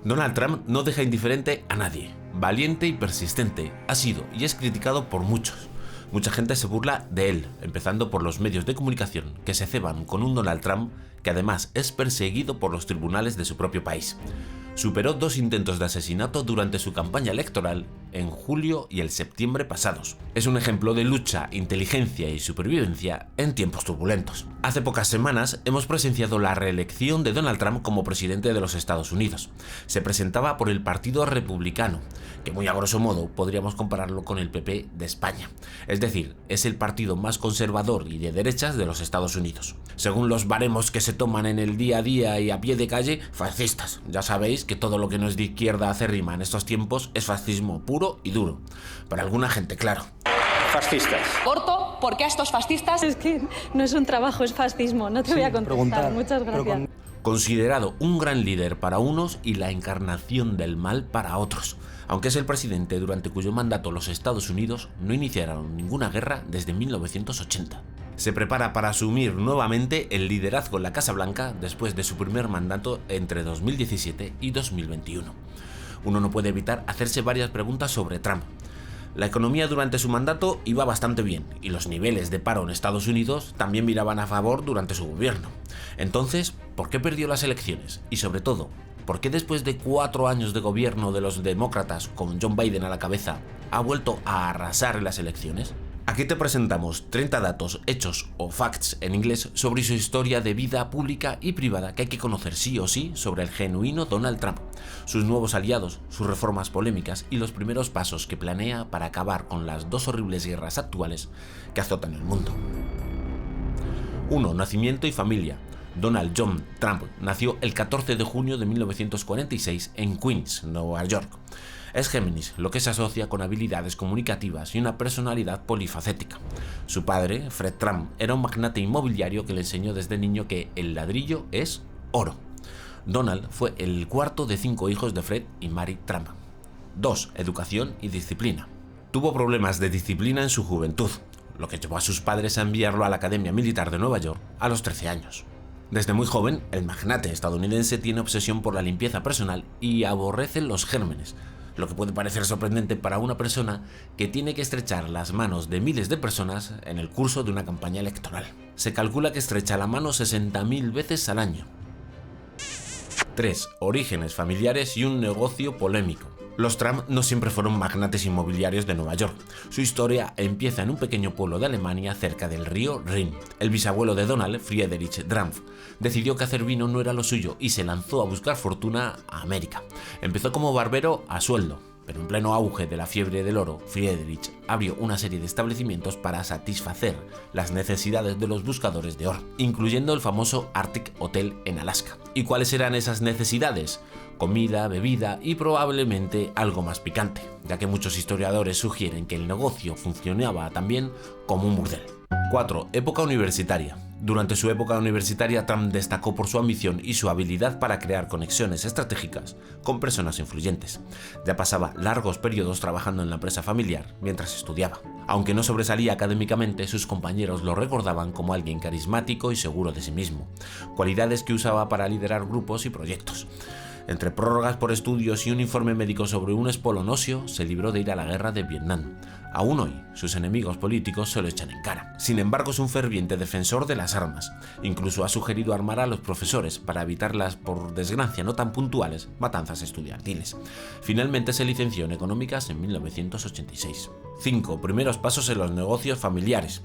Donald Trump no deja indiferente a nadie. Valiente y persistente, ha sido y es criticado por muchos. Mucha gente se burla de él, empezando por los medios de comunicación que se ceban con un Donald Trump que además es perseguido por los tribunales de su propio país. Superó 2 intentos de asesinato durante su campaña electoral en julio y el septiembre pasados. Es un ejemplo de lucha, inteligencia y supervivencia en tiempos turbulentos. Hace pocas semanas hemos presenciado la reelección de Donald Trump como presidente de los Estados Unidos. Se presentaba por el Partido Republicano, que muy a grosso modo podríamos compararlo con el PP de España. Es decir, es el partido más conservador y de derechas de los Estados Unidos. Según los baremos que se toman en el día a día y a pie de calle, fascistas. Ya sabéis que todo lo que no es de izquierda acérrima en estos tiempos es fascismo puro y duro. Para alguna gente, claro. Fascistas. Corto, porque a estos fascistas... Es que no es un trabajo, es fascismo. No te voy a contestar. Muchas gracias. Considerado un gran líder para unos y la encarnación del mal para otros, aunque es el presidente durante cuyo mandato los Estados Unidos no iniciaron ninguna guerra desde 1980. Se prepara para asumir nuevamente el liderazgo en la Casa Blanca después de su primer mandato entre 2017 y 2021. Uno no puede evitar hacerse varias preguntas sobre Trump. La economía durante su mandato iba bastante bien y los niveles de paro en Estados Unidos también miraban a favor durante su gobierno. Entonces, ¿por qué perdió las elecciones? Y sobre todo, ¿por qué después de 4 años de gobierno de los demócratas con John Biden a la cabeza ha vuelto a arrasar en las elecciones? Aquí te presentamos 30 datos, hechos o facts en inglés sobre su historia de vida pública y privada que hay que conocer sí o sí sobre el genuino Donald Trump, sus nuevos aliados, sus reformas polémicas y los primeros pasos que planea para acabar con las 2 horribles guerras actuales que azotan el mundo. 1. Nacimiento y familia. Donald John Trump nació el 14 de junio de 1946 en Queens, Nueva York. Es Géminis, lo que se asocia con habilidades comunicativas y una personalidad polifacética. Su padre, Fred Trump, era un magnate inmobiliario que le enseñó desde niño que el ladrillo es oro. Donald fue el cuarto de 5 hijos de Fred y Mary Trump. 2. Educación y disciplina. Tuvo problemas de disciplina en su juventud, lo que llevó a sus padres a enviarlo a la Academia Militar de Nueva York a los 13 años. Desde muy joven, el magnate estadounidense tiene obsesión por la limpieza personal y aborrece los gérmenes, lo que puede parecer sorprendente para una persona que tiene que estrechar las manos de miles de personas en el curso de una campaña electoral. Se calcula que estrecha la mano 60.000 veces al año. 3. Orígenes familiares y un negocio polémico. Los Trump no siempre fueron magnates inmobiliarios de Nueva York. Su historia empieza en un pequeño pueblo de Alemania cerca del río Rin. El bisabuelo de Donald, Friedrich Trump, decidió que hacer vino no era lo suyo y se lanzó a buscar fortuna a América. Empezó como barbero a sueldo, pero en pleno auge de la fiebre del oro, Friedrich abrió una serie de establecimientos para satisfacer las necesidades de los buscadores de oro, incluyendo el famoso Arctic Hotel en Alaska. ¿Y cuáles eran esas necesidades? Comida, bebida y probablemente algo más picante, ya que muchos historiadores sugieren que el negocio funcionaba también como un burdel. 4. Época universitaria. Durante su época universitaria, Trump destacó por su ambición y su habilidad para crear conexiones estratégicas con personas influyentes. Ya pasaba largos periodos trabajando en la empresa familiar mientras estudiaba. Aunque no sobresalía académicamente, sus compañeros lo recordaban como alguien carismático y seguro de sí mismo, cualidades que usaba para liderar grupos y proyectos. Entre prórrogas por estudios y un informe médico sobre un espolón óseo, se libró de ir a la guerra de Vietnam. Aún hoy, sus enemigos políticos se lo echan en cara. Sin embargo, es un ferviente defensor de las armas. Incluso ha sugerido armar a los profesores para evitar las, por desgracia no tan puntuales, matanzas estudiantiles. Finalmente se licenció en Económicas en 1986. 5. Primeros pasos en los negocios familiares.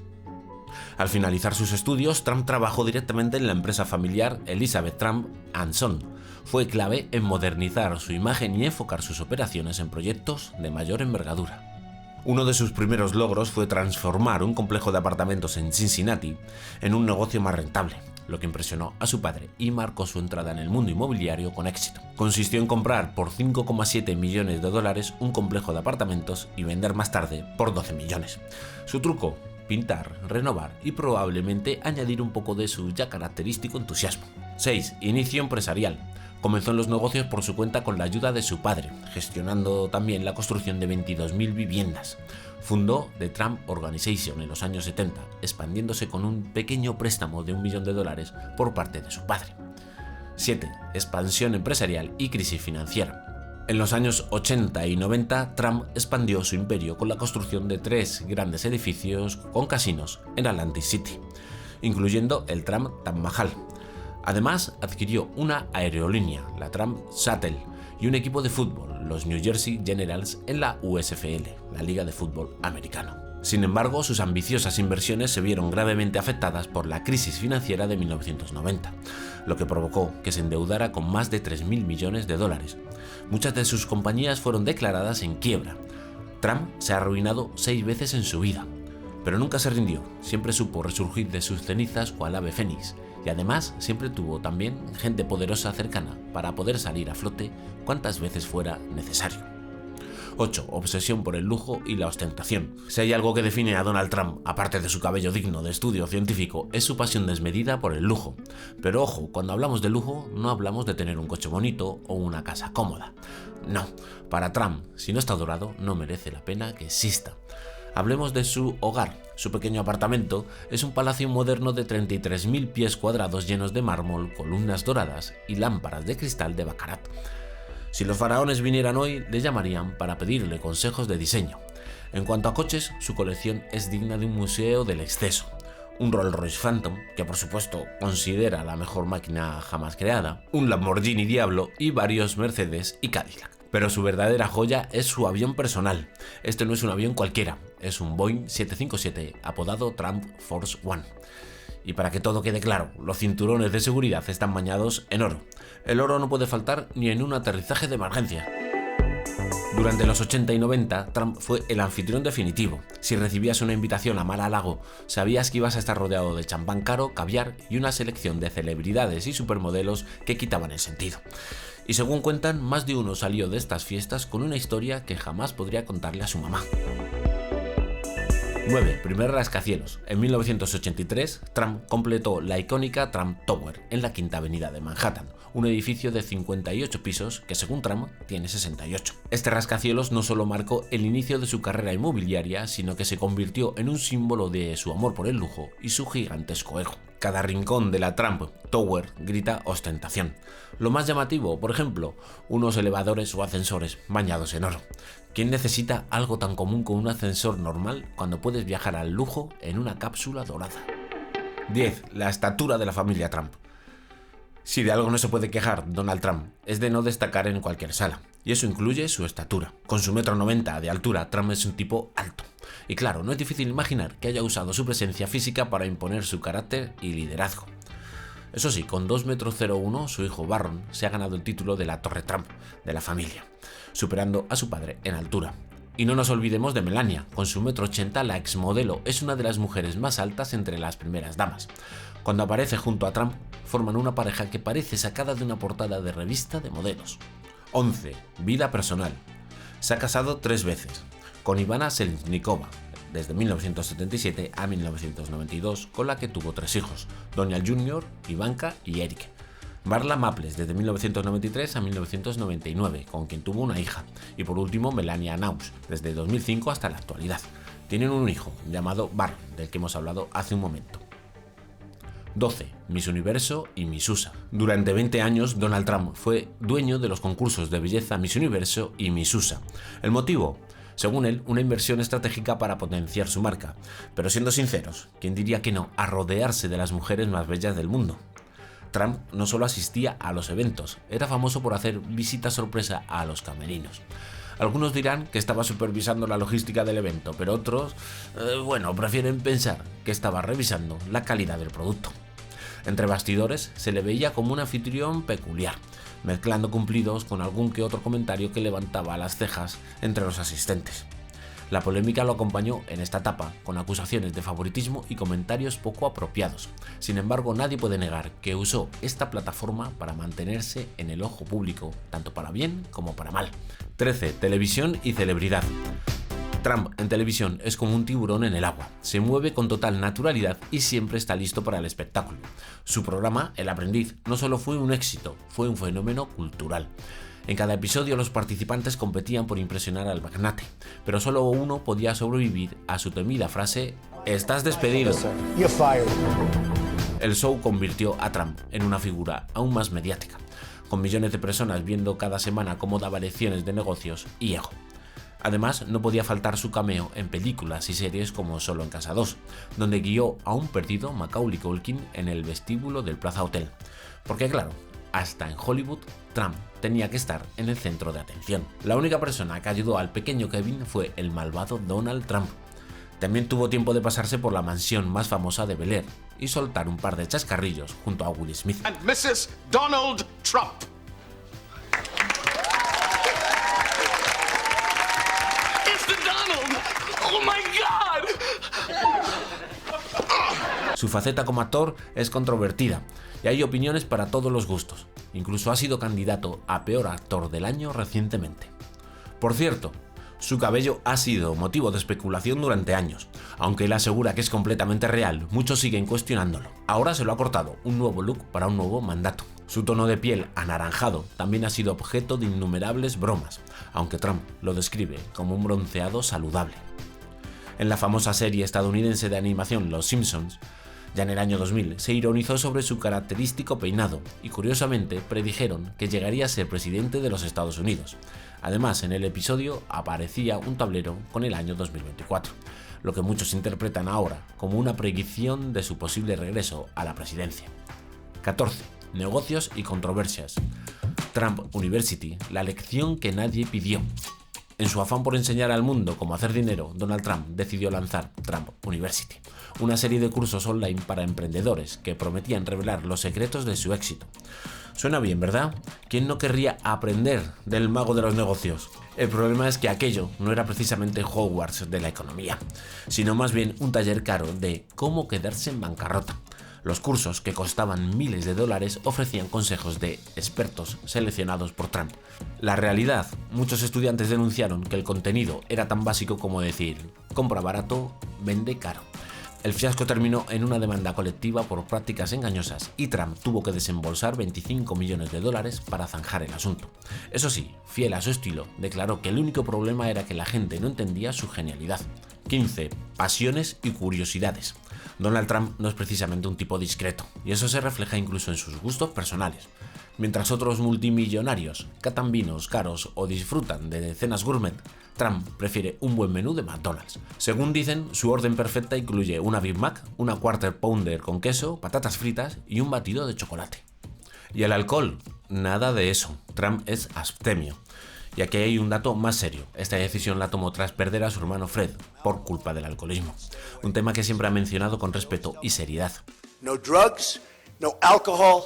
Al finalizar sus estudios, Trump trabajó directamente en la empresa familiar Elizabeth Trump & Son. Fue clave en modernizar su imagen y enfocar sus operaciones en proyectos de mayor envergadura. Uno de sus primeros logros fue transformar un complejo de apartamentos en Cincinnati en un negocio más rentable, lo que impresionó a su padre y marcó su entrada en el mundo inmobiliario con éxito. Consistió en comprar por $5,7 millones un complejo de apartamentos y vender más tarde por 12 millones. Su truco: pintar, renovar y probablemente añadir un poco de su ya característico entusiasmo. 6. Inicio empresarial. Comenzó en los negocios por su cuenta con la ayuda de su padre, gestionando también la construcción de 22.000 viviendas. Fundó The Trump Organization en los años 70, expandiéndose con un pequeño préstamo de $1 millón por parte de su padre. 7. Expansión empresarial y crisis financiera. En los años 80 y 90, Trump expandió su imperio con la construcción de 3 grandes edificios con casinos en Atlantic City, incluyendo el Trump Taj Mahal. Además, adquirió una aerolínea, la Trump Shuttle, y un equipo de fútbol, los New Jersey Generals, en la USFL, la Liga de Fútbol Americano. Sin embargo, sus ambiciosas inversiones se vieron gravemente afectadas por la crisis financiera de 1990, lo que provocó que se endeudara con más de 3.000 millones de dólares. Muchas de sus compañías fueron declaradas en quiebra. Trump se ha arruinado 6 veces en su vida, pero nunca se rindió, siempre supo resurgir de sus cenizas cual ave fénix, y además siempre tuvo también gente poderosa cercana para poder salir a flote cuantas veces fuera necesario. 8. Obsesión por el lujo y la ostentación. Si hay algo que define a Donald Trump, aparte de su cabello digno de estudio científico, es su pasión desmedida por el lujo. Pero ojo, cuando hablamos de lujo, no hablamos de tener un coche bonito o una casa cómoda. No, para Trump, si no está dorado, no merece la pena que exista. Hablemos de su hogar. Su pequeño apartamento es un palacio moderno de 33.000 pies cuadrados llenos de mármol, columnas doradas y lámparas de cristal de Baccarat. Si los faraones vinieran hoy, le llamarían para pedirle consejos de diseño. En cuanto a coches, su colección es digna de un museo del exceso. Un Rolls-Royce Phantom, que por supuesto considera la mejor máquina jamás creada, un Lamborghini Diablo y varios Mercedes y Cadillac. Pero su verdadera joya es su avión personal. Este no es un avión cualquiera, es un Boeing 757 apodado Trump Force One. Y para que todo quede claro, los cinturones de seguridad están bañados en oro. El oro no puede faltar ni en un aterrizaje de emergencia. Durante los 80 y 90, Trump fue el anfitrión definitivo. Si recibías una invitación a Mar-a-Lago, sabías que ibas a estar rodeado de champán caro, caviar y una selección de celebridades y supermodelos que quitaban el sentido. Y según cuentan, más de uno salió de estas fiestas con una historia que jamás podría contarle a su mamá. 9. Primer rascacielos. En 1983, Trump completó la icónica Trump Tower en la Quinta Avenida de Manhattan, un edificio de 58 pisos que, según Trump, tiene 68. Este rascacielos no solo marcó el inicio de su carrera inmobiliaria, sino que se convirtió en un símbolo de su amor por el lujo y su gigantesco ego. Cada rincón de la Trump Tower grita ostentación. Lo más llamativo, por ejemplo, unos elevadores o ascensores bañados en oro. ¿Quién necesita algo tan común como un ascensor normal cuando puedes viajar al lujo en una cápsula dorada? 10. La estatura de la familia Trump. Si de algo no se puede quejar Donald Trump, es de no destacar en cualquier sala, y eso incluye su estatura. Con su 1,90 m de altura, Trump es un tipo alto. Y claro, no es difícil imaginar que haya usado su presencia física para imponer su carácter y liderazgo. Eso sí, con 2,01 m, su hijo Barron se ha ganado el título de la Torre Trump de la familia, superando a su padre en altura. Y no nos olvidemos de Melania. Con su 1,80 m, la exmodelo es una de las mujeres más altas entre las primeras damas. Cuando aparece junto a Trump, forman una pareja que parece sacada de una portada de revista de modelos. 11. Vida personal. Se ha casado 3 veces, con Ivana Seleznikova, desde 1977 a 1992, con la que tuvo 3 hijos, Donald Jr., Ivanka y Eric. Marla Maples, desde 1993 a 1999, con quien tuvo una hija. Y por último, Melania Knauss, desde 2005 hasta la actualidad. Tienen un hijo, llamado Barron, del que hemos hablado hace un momento. 12. Miss Universo y Miss USA. Durante 20 años, Donald Trump fue dueño de los concursos de belleza Miss Universo y Miss USA. ¿El motivo? Según él, una inversión estratégica para potenciar su marca. Pero siendo sinceros, ¿quién diría que no a rodearse de las mujeres más bellas del mundo? Trump no solo asistía a los eventos, era famoso por hacer visitas sorpresa a los camerinos. Algunos dirán que estaba supervisando la logística del evento, pero otros, prefieren pensar que estaba revisando la calidad del producto. Entre bastidores se le veía como un anfitrión peculiar, mezclando cumplidos con algún que otro comentario que levantaba las cejas entre los asistentes. La polémica lo acompañó en esta etapa, con acusaciones de favoritismo y comentarios poco apropiados. Sin embargo, nadie puede negar que usó esta plataforma para mantenerse en el ojo público, tanto para bien como para mal. 13. Televisión y celebridad. Trump en televisión es como un tiburón en el agua, se mueve con total naturalidad y siempre está listo para el espectáculo. Su programa, El Aprendiz, no solo fue un éxito, fue un fenómeno cultural. En cada episodio los participantes competían por impresionar al magnate, pero solo uno podía sobrevivir a su temida frase: "Estás despedido". El show convirtió a Trump en una figura aún más mediática, con millones de personas viendo cada semana cómo daba lecciones de negocios y ego. Además, no podía faltar su cameo en películas y series como Solo en Casa 2, donde guió a un perdido Macaulay Culkin en el vestíbulo del Plaza Hotel. Porque claro, hasta en Hollywood, Trump tenía que estar en el centro de atención. La única persona que ayudó al pequeño Kevin fue el malvado Donald Trump. También tuvo tiempo de pasarse por la mansión más famosa de Bel Air y soltar un par de chascarrillos junto a Will Smith. And Mrs. Donald Trump. It's the Donald. Oh my God. Su faceta como actor es controvertida y hay opiniones para todos los gustos. Incluso ha sido candidato a peor actor del año recientemente. Por cierto, su cabello ha sido motivo de especulación durante años. Aunque él asegura que es completamente real, muchos siguen cuestionándolo. Ahora se lo ha cortado, un nuevo look para un nuevo mandato. Su tono de piel anaranjado también ha sido objeto de innumerables bromas, aunque Trump lo describe como un bronceado saludable. En la famosa serie estadounidense de animación Los Simpsons, ya en el año 2000, se ironizó sobre su característico peinado y curiosamente predijeron que llegaría a ser presidente de los Estados Unidos. Además, en el episodio aparecía un tablero con el año 2024, lo que muchos interpretan ahora como una predicción de su posible regreso a la presidencia. 14. Negocios y controversias. Trump University, la lección que nadie pidió. En su afán por enseñar al mundo cómo hacer dinero, Donald Trump decidió lanzar Trump University, una serie de cursos online para emprendedores que prometían revelar los secretos de su éxito. Suena bien, ¿verdad? ¿Quién no querría aprender del mago de los negocios? El problema es que aquello no era precisamente Hogwarts de la economía, sino más bien un taller caro de cómo quedarse en bancarrota. Los cursos, que costaban miles de dólares, ofrecían consejos de expertos seleccionados por Trump. La realidad, muchos estudiantes denunciaron que el contenido era tan básico como decir, compra barato, vende caro. El fiasco terminó en una demanda colectiva por prácticas engañosas y Trump tuvo que desembolsar 25 millones de dólares para zanjar el asunto. Eso sí, fiel a su estilo, declaró que el único problema era que la gente no entendía su genialidad. 15. Pasiones y curiosidades. Donald Trump no es precisamente un tipo discreto, y eso se refleja incluso en sus gustos personales. Mientras otros multimillonarios catan vinos caros o disfrutan de cenas gourmet, Trump prefiere un buen menú de McDonald's. Según dicen, su orden perfecta incluye una Big Mac, una Quarter Pounder con queso, patatas fritas y un batido de chocolate. ¿Y el alcohol? Nada de eso. Trump es abstemio. Y aquí hay un dato más serio. Esta decisión la tomó tras perder a su hermano Fred por culpa del alcoholismo. Un tema que siempre ha mencionado con respeto y seriedad. No drugs, no alcohol,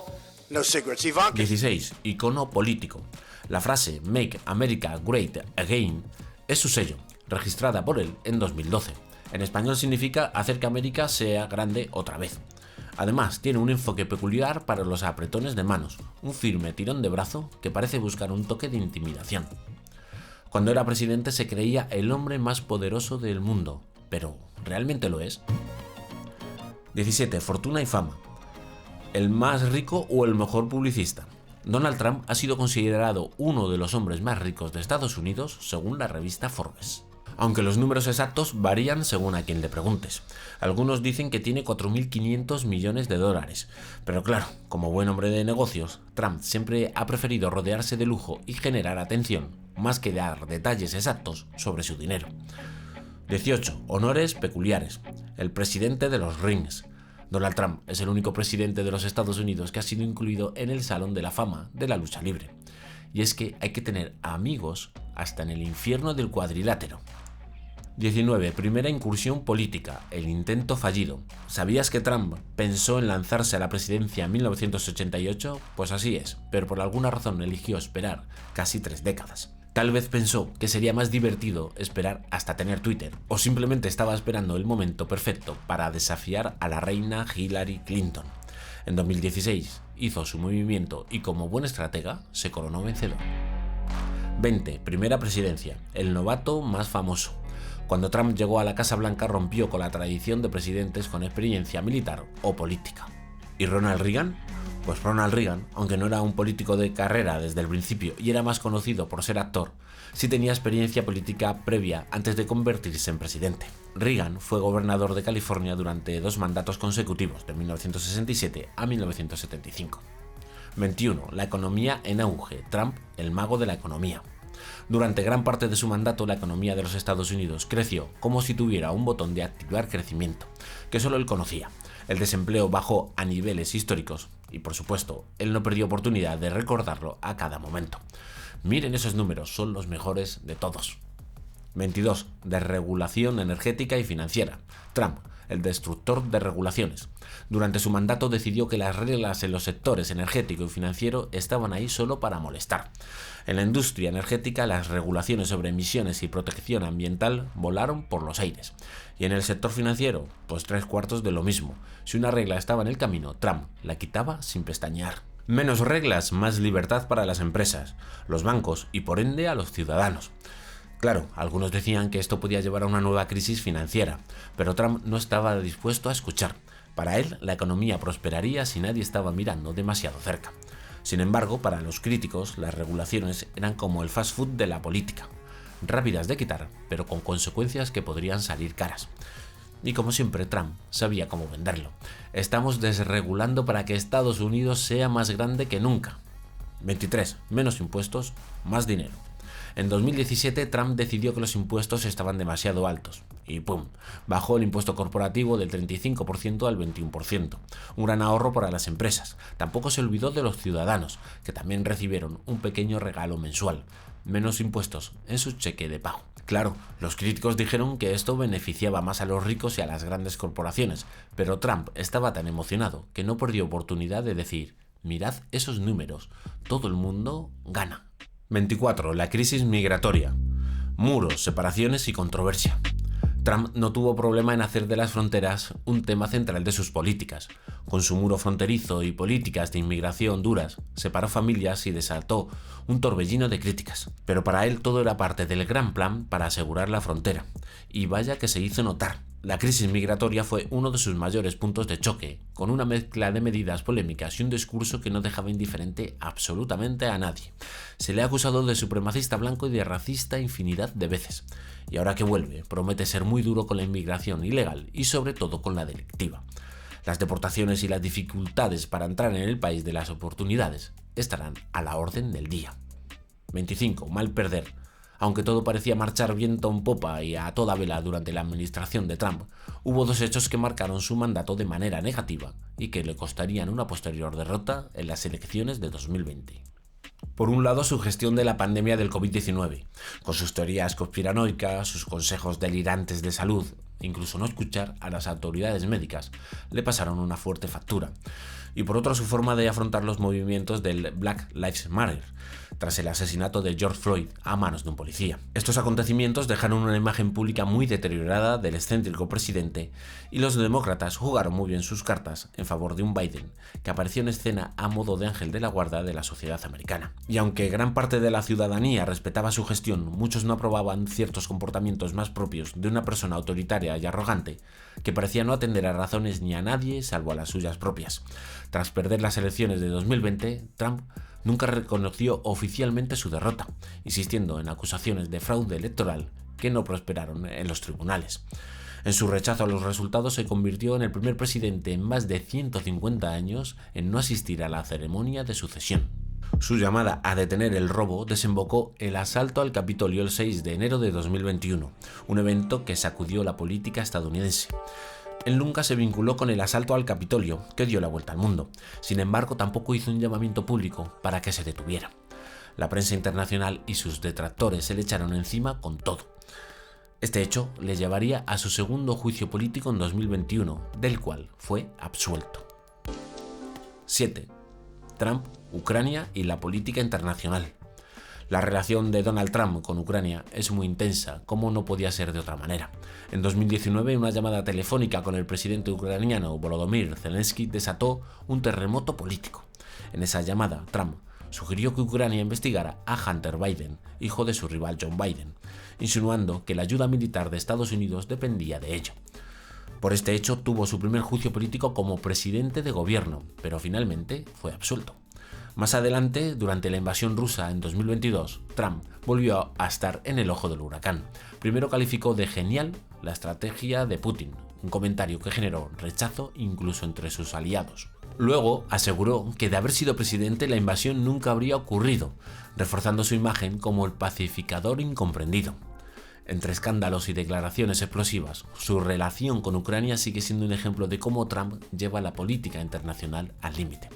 no cigarettes. Ivanka. 16. Icono político. La frase Make America Great Again es su sello, registrada por él en 2012. En español significa hacer que América sea grande otra vez. Además, tiene un enfoque peculiar para los apretones de manos, un firme tirón de brazo que parece buscar un toque de intimidación. Cuando era presidente se creía el hombre más poderoso del mundo, pero ¿realmente lo es? 17. Fortuna y fama. ¿El más rico o el mejor publicista? Donald Trump ha sido considerado uno de los hombres más ricos de Estados Unidos según la revista Forbes. Aunque los números exactos varían según a quien le preguntes. Algunos dicen que tiene 4.500 millones de dólares. Pero claro, como buen hombre de negocios, Trump siempre ha preferido rodearse de lujo y generar atención, más que dar detalles exactos sobre su dinero. 18. Honores peculiares. El presidente de los rings. Donald Trump es el único presidente de los Estados Unidos que ha sido incluido en el Salón de la Fama de la lucha libre. Y es que hay que tener amigos hasta en el infierno del cuadrilátero. 19. Primera incursión política, el intento fallido. ¿Sabías que Trump pensó en lanzarse a la presidencia en 1988? Pues así es, pero por alguna razón eligió esperar casi 3 décadas. Tal vez pensó que sería más divertido esperar hasta tener Twitter, o simplemente estaba esperando el momento perfecto para desafiar a la reina Hillary Clinton. En 2016 hizo su movimiento y como buen estratega se coronó vencedor. 20. Primera presidencia, el novato más famoso. Cuando Trump llegó a la Casa Blanca rompió con la tradición de presidentes con experiencia militar o política. ¿Y Ronald Reagan? Pues Ronald Reagan, aunque no era un político de carrera desde el principio y era más conocido por ser actor, sí tenía experiencia política previa antes de convertirse en presidente. Reagan fue gobernador de California durante 2 mandatos consecutivos, de 1967 a 1975. 21. La economía en auge. Trump, el mago de la economía. Durante gran parte de su mandato, la economía de los Estados Unidos creció como si tuviera un botón de activar crecimiento, que solo él conocía. El desempleo bajó a niveles históricos y, por supuesto, él no perdió oportunidad de recordarlo a cada momento. Miren esos números, son los mejores de todos. 22. Desregulación energética y financiera. Trump, el destructor de regulaciones. Durante su mandato decidió que las reglas en los sectores energético y financiero estaban ahí solo para molestar. En la industria energética, las regulaciones sobre emisiones y protección ambiental volaron por los aires. Y en el sector financiero, pues 3/4 de lo mismo. Si una regla estaba en el camino, Trump la quitaba sin pestañear. Menos reglas, más libertad para las empresas, los bancos y por ende a los ciudadanos. Claro, algunos decían que esto podía llevar a una nueva crisis financiera, pero Trump no estaba dispuesto a escuchar. Para él, la economía prosperaría si nadie estaba mirando demasiado cerca. Sin embargo, para los críticos, las regulaciones eran como el fast food de la política, rápidas de quitar, pero con consecuencias que podrían salir caras. Y como siempre, Trump sabía cómo venderlo. Estamos desregulando para que Estados Unidos sea más grande que nunca. 23. Menos impuestos, más dinero. En 2017, Trump decidió que los impuestos estaban demasiado altos y ¡pum!, bajó el impuesto corporativo del 35% al 21%, un gran ahorro para las empresas. Tampoco se olvidó de los ciudadanos, que también recibieron un pequeño regalo mensual, menos impuestos en su cheque de pago. Claro, los críticos dijeron que esto beneficiaba más a los ricos y a las grandes corporaciones, pero Trump estaba tan emocionado que no perdió oportunidad de decir: mirad esos números, todo el mundo gana. 24. La crisis migratoria. Muros, separaciones y controversia. Trump no tuvo problema en hacer de las fronteras un tema central de sus políticas. Con su muro fronterizo y políticas de inmigración duras, separó familias y desató un torbellino de críticas. Pero para él todo era parte del gran plan para asegurar la frontera. Y vaya que se hizo notar. La crisis migratoria fue uno de sus mayores puntos de choque, con una mezcla de medidas polémicas y un discurso que no dejaba indiferente absolutamente a nadie. Se le ha acusado de supremacista blanco y de racista infinidad de veces. Y ahora que vuelve, promete ser muy duro con la inmigración ilegal y sobre todo con la delictiva. Las deportaciones y las dificultades para entrar en el país de las oportunidades estarán a la orden del día. 25. Mal perder. Aunque todo parecía marchar viento en popa y a toda vela durante la administración de Trump, hubo 2 hechos que marcaron su mandato de manera negativa y que le costarían una posterior derrota en las elecciones de 2020. Por un lado, su gestión de la pandemia del COVID-19, con sus teorías conspiranoicas, sus consejos delirantes de salud, incluso no escuchar a las autoridades médicas, le pasaron una fuerte factura. Y por otro, su forma de afrontar los movimientos del Black Lives Matter, tras el asesinato de George Floyd a manos de un policía. Estos acontecimientos dejaron una imagen pública muy deteriorada del excéntrico presidente y los demócratas jugaron muy bien sus cartas en favor de un Biden que apareció en escena a modo de ángel de la guarda de la sociedad americana. Y aunque gran parte de la ciudadanía respetaba su gestión, muchos no aprobaban ciertos comportamientos más propios de una persona autoritaria y arrogante que parecía no atender a razones ni a nadie salvo a las suyas propias. Tras perder las elecciones de 2020, Trump nunca reconoció oficialmente su derrota, insistiendo en acusaciones de fraude electoral que no prosperaron en los tribunales. En su rechazo a los resultados se convirtió en el primer presidente en más de 150 años en no asistir a la ceremonia de sucesión. Su llamada a detener el robo desembocó el asalto al Capitolio el 6 de enero de 2021, un evento que sacudió la política estadounidense. Él nunca se vinculó con el asalto al Capitolio, que dio la vuelta al mundo. Sin embargo, tampoco hizo un llamamiento público para que se detuviera. La prensa internacional y sus detractores se le echaron encima con todo. Este hecho le llevaría a su segundo juicio político en 2021, del cual fue absuelto. 7. Trump, Ucrania y la política internacional. La relación de Donald Trump con Ucrania es muy intensa, como no podía ser de otra manera. En 2019, una llamada telefónica con el presidente ucraniano Volodymyr Zelensky desató un terremoto político. En esa llamada, Trump sugirió que Ucrania investigara a Hunter Biden, hijo de su rival John Biden, insinuando que la ayuda militar de Estados Unidos dependía de ello. Por este hecho tuvo su primer juicio político como presidente de gobierno, pero finalmente fue absuelto. Más adelante, durante la invasión rusa en 2022, Trump volvió a estar en el ojo del huracán. Primero calificó de genial la estrategia de Putin, un comentario que generó rechazo incluso entre sus aliados. Luego aseguró que de haber sido presidente la invasión nunca habría ocurrido, reforzando su imagen como el pacificador incomprendido. Entre escándalos y declaraciones explosivas, su relación con Ucrania sigue siendo un ejemplo de cómo Trump lleva la política internacional al límite.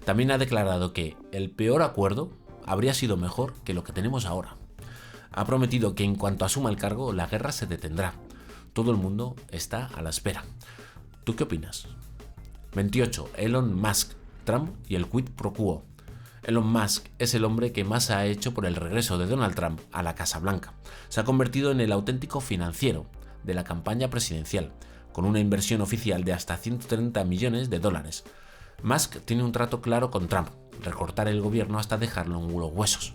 También ha declarado que el peor acuerdo habría sido mejor que lo que tenemos ahora. Ha prometido que en cuanto asuma el cargo, la guerra se detendrá. Todo el mundo está a la espera. ¿Tú qué opinas? 28. Elon Musk, Trump y el quid pro quo. Elon Musk es el hombre que más ha hecho por el regreso de Donald Trump a la Casa Blanca. Se ha convertido en el auténtico financiero de la campaña presidencial, con una inversión oficial de hasta 130 millones de dólares. Musk tiene un trato claro con Trump: recortar el gobierno hasta dejarlo en los huesos,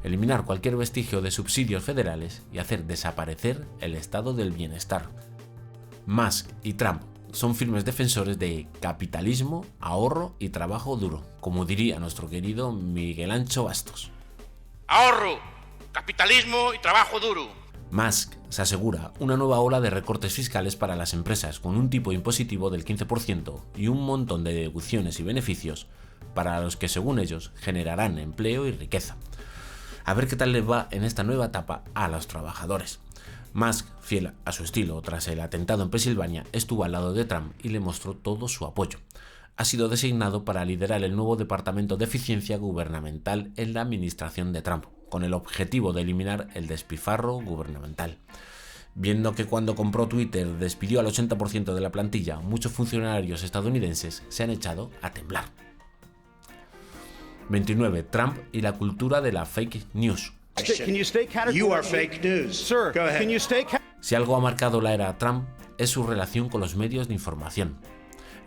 eliminar cualquier vestigio de subsidios federales y hacer desaparecer el estado del bienestar. Musk y Trump son firmes defensores de capitalismo, ahorro y trabajo duro, como diría nuestro querido Miguel Ancho Bastos. Ahorro, capitalismo y trabajo duro. Musk se asegura una nueva ola de recortes fiscales para las empresas con un tipo impositivo del 15% y un montón de deducciones y beneficios para los que, según ellos, generarán empleo y riqueza. A ver qué tal les va en esta nueva etapa a los trabajadores. Musk, fiel a su estilo tras el atentado en Pensilvania, estuvo al lado de Trump y le mostró todo su apoyo. Ha sido designado para liderar el nuevo Departamento de Eficiencia Gubernamental en la administración de Trump, con el objetivo de eliminar el despilfarro gubernamental. Viendo que cuando compró Twitter despidió al 80% de la plantilla, muchos funcionarios estadounidenses se han echado a temblar. 29. Trump y la cultura de la fake news. You are fake news. Sir, go ahead. Si algo ha marcado la era Trump es su relación con los medios de información.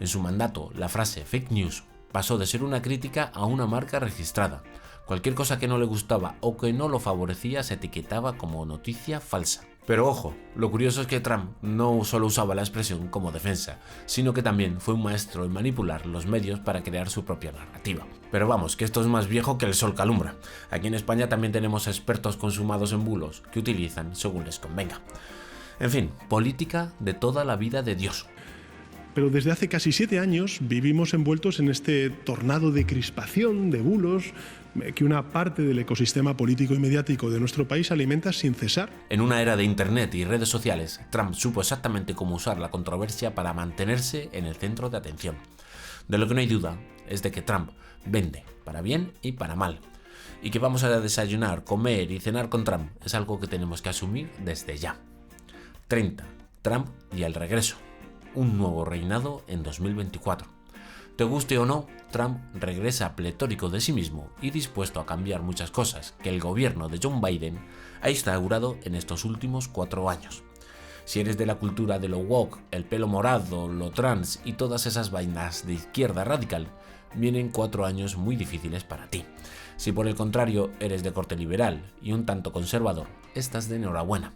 En su mandato, la frase fake news pasó de ser una crítica a una marca registrada. Cualquier cosa que no le gustaba o que no lo favorecía se etiquetaba como noticia falsa. Pero ojo, lo curioso es que Trump no solo usaba la expresión como defensa, sino que también fue un maestro en manipular los medios para crear su propia narrativa. Pero vamos, que esto es más viejo que el sol que alumbra. Aquí en España también tenemos expertos consumados en bulos que utilizan según les convenga. En fin, política de toda la vida de Dios. Pero desde hace casi 7 años vivimos envueltos en este tornado de crispación, de bulos, que una parte del ecosistema político y mediático de nuestro país alimenta sin cesar. En una era de internet y redes sociales, Trump supo exactamente cómo usar la controversia para mantenerse en el centro de atención. De lo que no hay duda es de que Trump vende para bien y para mal. Y que vamos a desayunar, comer y cenar con Trump es algo que tenemos que asumir desde ya. 30. Trump y el regreso. Un nuevo reinado en 2024. Te guste o no, Trump regresa pletórico de sí mismo y dispuesto a cambiar muchas cosas que el gobierno de Joe Biden ha instaurado en estos últimos 4 años. Si eres de la cultura de lo woke, el pelo morado, lo trans y todas esas vainas de izquierda radical, vienen 4 años muy difíciles para ti. Si por el contrario eres de corte liberal y un tanto conservador, estás de enhorabuena.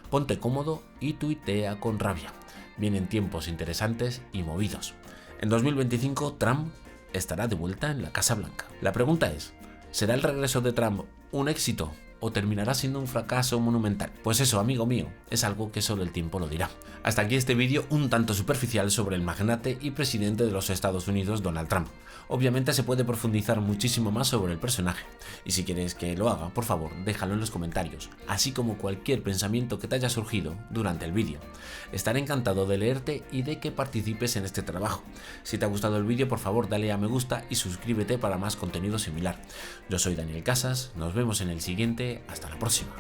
Ponte cómodo y tuitea con rabia. Vienen tiempos interesantes y movidos. En 2025, Trump estará de vuelta en la Casa Blanca. La pregunta es, ¿será el regreso de Trump un éxito o terminará siendo un fracaso monumental? Pues eso, amigo mío, es algo que solo el tiempo lo dirá. Hasta aquí este vídeo un tanto superficial sobre el magnate y presidente de los Estados Unidos, Donald Trump. Obviamente se puede profundizar muchísimo más sobre el personaje, y si quieres que lo haga, por favor, déjalo en los comentarios, así como cualquier pensamiento que te haya surgido durante el vídeo. Estaré encantado de leerte y de que participes en este trabajo. Si te ha gustado el vídeo, por favor dale a me gusta y suscríbete para más contenido similar. Yo soy Daniel Casas, nos vemos en el siguiente, hasta la próxima.